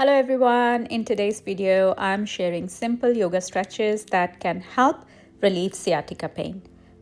Hello everyone, in today's video I'm sharing simple yoga stretches that can help relieve sciatica pain.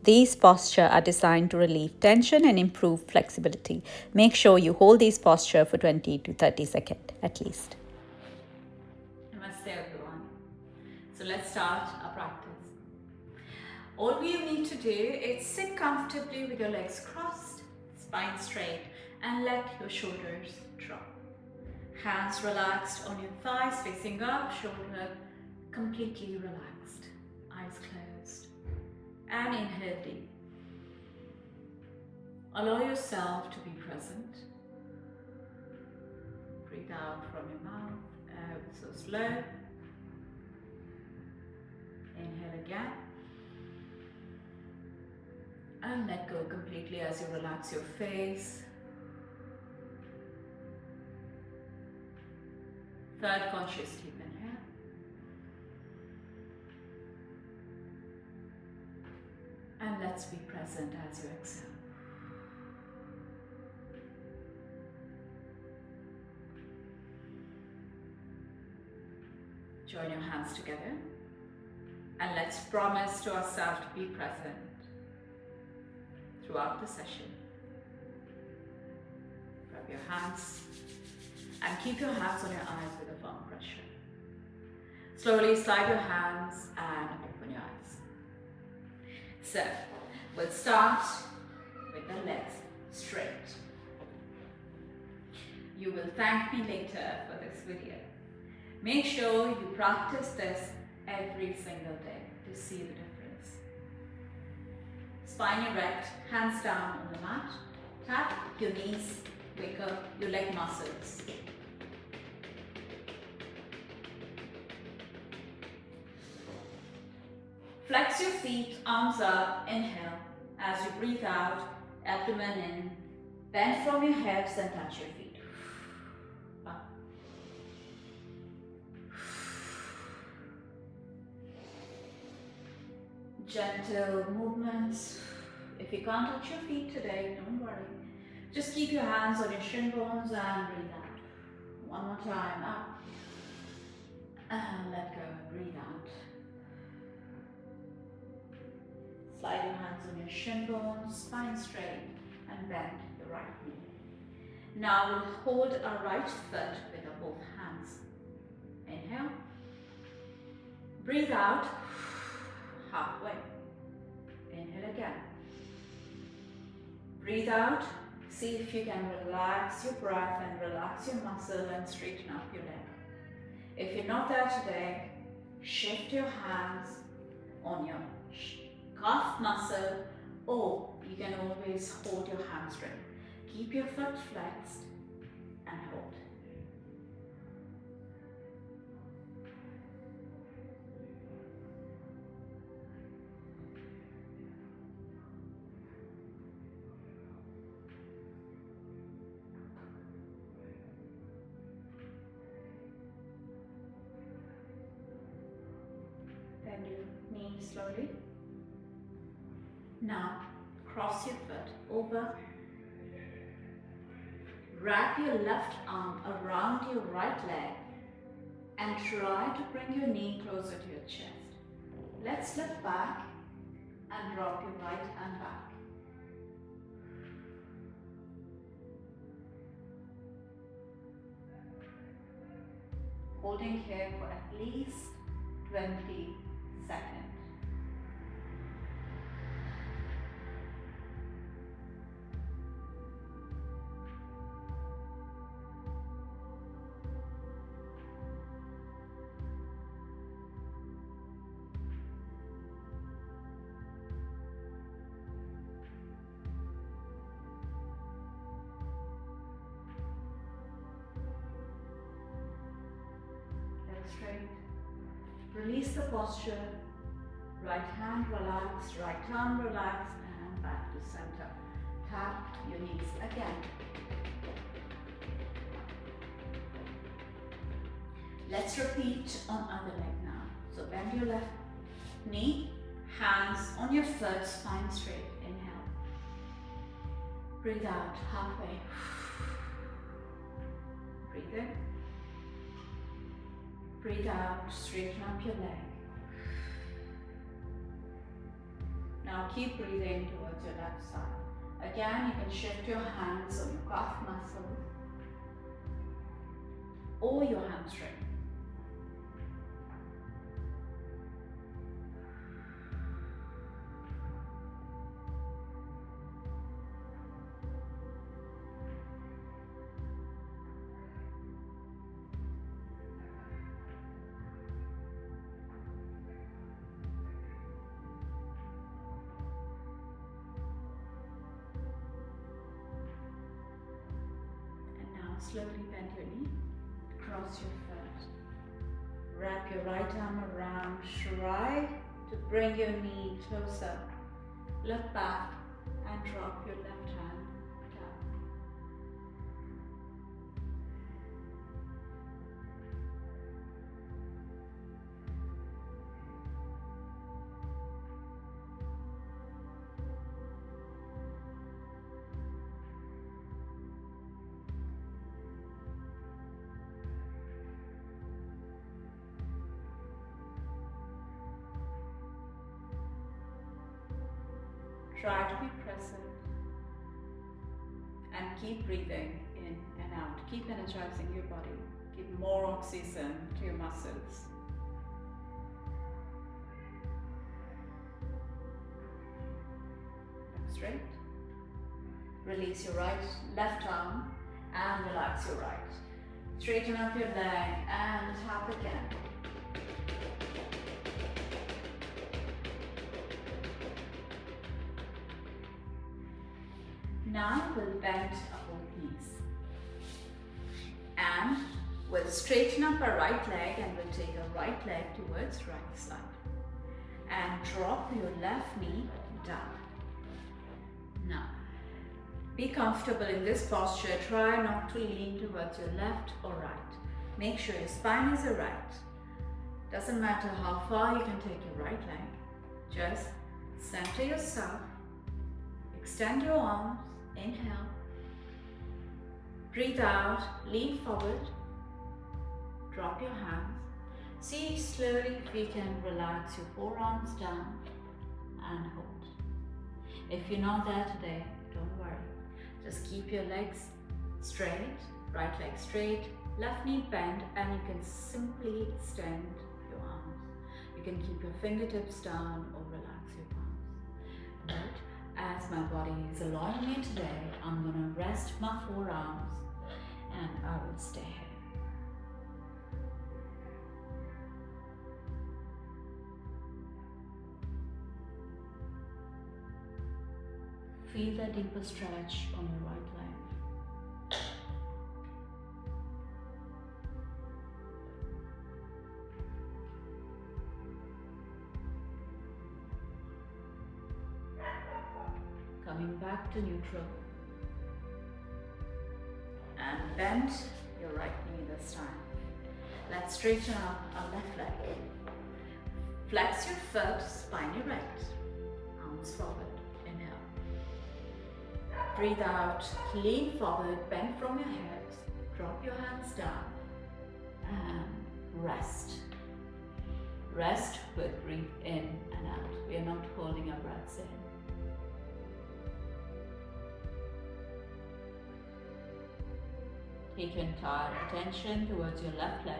These postures are designed to relieve tension and improve flexibility. Make sure you hold these postures for 20 to 30 seconds at least. Namaste everyone. So let's start our practice. All you need to do is sit comfortably with your legs crossed, spine straight, and let your shoulders drop. Hands relaxed on your thighs, facing up, shoulder completely relaxed, eyes closed. And inhale deep. Allow yourself to be present. Breathe out from your mouth, so slow. Inhale again. And let go completely as you relax your face. Third conscious deep inhale. And let's be present as you exhale. Join your hands together and let's promise to ourselves to be present throughout the session. Grab your hands and keep your hands on your eyes with a firm pressure. Slowly slide your hands and open your eyes. So, we'll start with the legs straight. You will thank me later for this video. Make sure you practice this every single day to see the difference. Spine erect, hands down on the mat. Tap your knees, wake up your leg muscles. Flex your feet, arms up, inhale. As you breathe out, abdomen in. Bend from your hips and touch your feet. Up. Gentle movements. If you can't touch your feet today, don't worry. Just keep your hands on your shin bones and breathe out. One more time, up. And let go, breathe out. Slide your hands on your shin bones, spine straight, and bend the right knee. Now we'll hold our right foot with our both hands. Inhale. Breathe out, halfway. Inhale again. Breathe out. See if you can relax your breath and relax your muscle and straighten up your leg. If you're not there today, shift your hands on your calf muscle, or you can always hold your hamstring. Keep your foot flexed and hold. Bend your knees slowly. Now, cross your foot over. Wrap your left arm around your right leg and try to bring your knee closer to your chest. Let's lift back and drop your right hand back. Holding here for at least 20 seconds. Straight. Release the posture. Right hand relax, right arm relax, and back to center. Tap your knees again. Let's repeat on other leg now. So bend your left knee, hands on your foot, spine straight. Inhale. Breathe out halfway. Breathe in. Breathe out, straighten up your leg. Now keep breathing towards your left side. Again, you can shift your hands on your calf muscle or your hamstring. Slowly bend your knee, cross your foot. Wrap your right arm around, try to bring your knee closer. Look back and drop your left hand down. Try to be present and keep breathing in and out. Keep energizing your body. Give more oxygen to your muscles. Back straight. Release your left arm and relax your right. Straighten up your leg and tap again. Now we'll bend our knees and we'll straighten up our right leg and we'll take our right leg towards right side and drop your left knee down. Now be comfortable in this posture. Try not to lean towards your left or right. Make sure your spine is erect. Doesn't matter how far you can take your right leg. Just center yourself. Extend your arms. Inhale. Breathe out. Lean forward. Drop your hands. See slowly if you can relax your forearms down and hold. If you're not there today, don't worry. Just keep your legs straight. Right leg straight. Left knee bent, and you can simply extend your arms. You can keep your fingertips down or relax your palms. But as my body is allowing me today, I'm going to rest my forearms and I will stay here. Feel the deeper stretch on your right leg. Coming back to neutral. And bend your right knee this time. Let's straighten up our left leg. Flex your foot, spine erect. Arms forward. Inhale. Breathe out. Lean forward. Bend from your hips. Drop your hands down. And rest. Rest with breathe in and out. We are not holding our breaths in. Take your entire attention towards your left leg.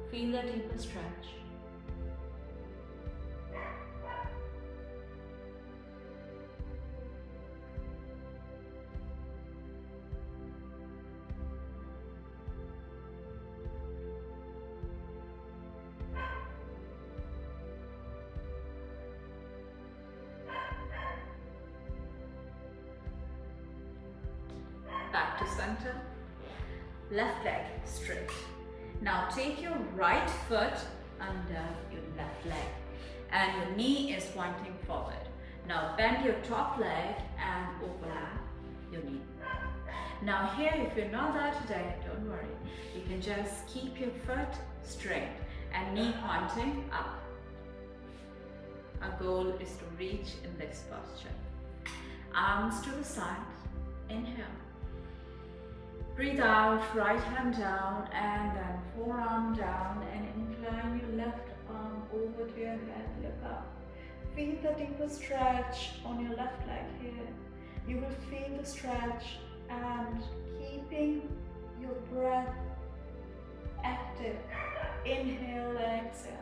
Feel the deeper stretch. Back to center. Left leg straight. Now take your right foot under your left leg and your knee is pointing forward. Now bend your top leg and overlap your knee. Now here, if you're not there today, don't worry. You can just keep your foot straight and knee pointing up. Our goal is to reach in this posture. Arms to the side. Inhale. Breathe out, right hand down and then forearm down, and incline your left arm over to your head, look up. Feel the deeper stretch on your left leg here. You will feel the stretch and keeping your breath active. Inhale and exhale.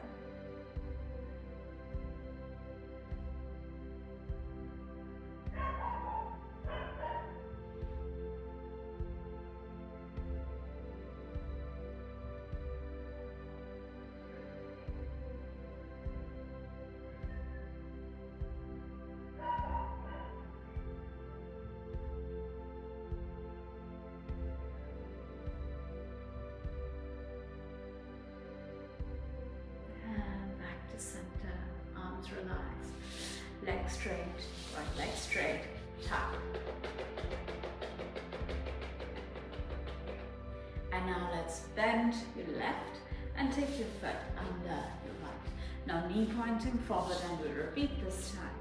Center, arms relaxed, legs straight, right leg straight, tap. And now let's bend your left and take your foot under your right. Now knee pointing forward, and we'll repeat this time.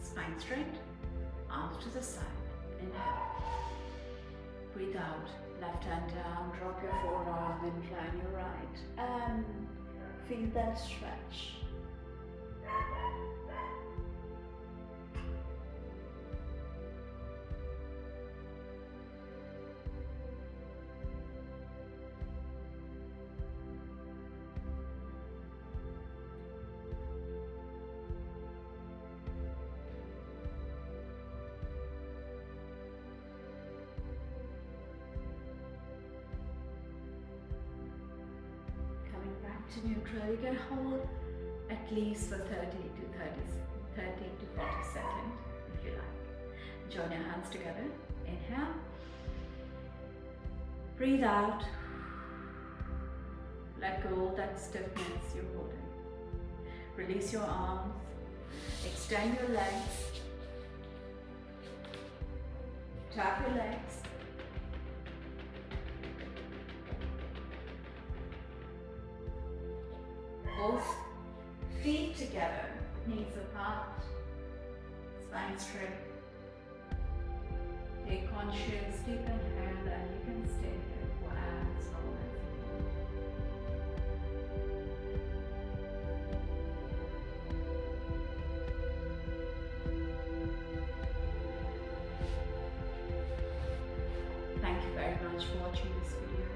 Spine straight, arms to the side, inhale. Breathe out, left hand down, drop your forearm, incline your right, and feel that stretch. To neutral, you can hold at least for 30 to 40 seconds if you like. Join your hands together. Inhale. Breathe out. Let go of that stiffness you're holding. Release your arms. Extend your legs. Tap your legs. Both feet together, knees apart, spine straight. Take conscious deep inhale, and you can stay here for as long as you want. Thank you very much for watching this video.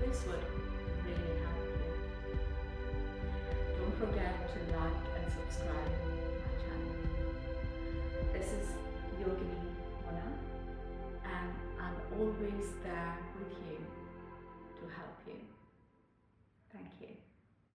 This would really help. Don't forget to like and subscribe to my channel. This is Yogini Mona, and I'm always there with you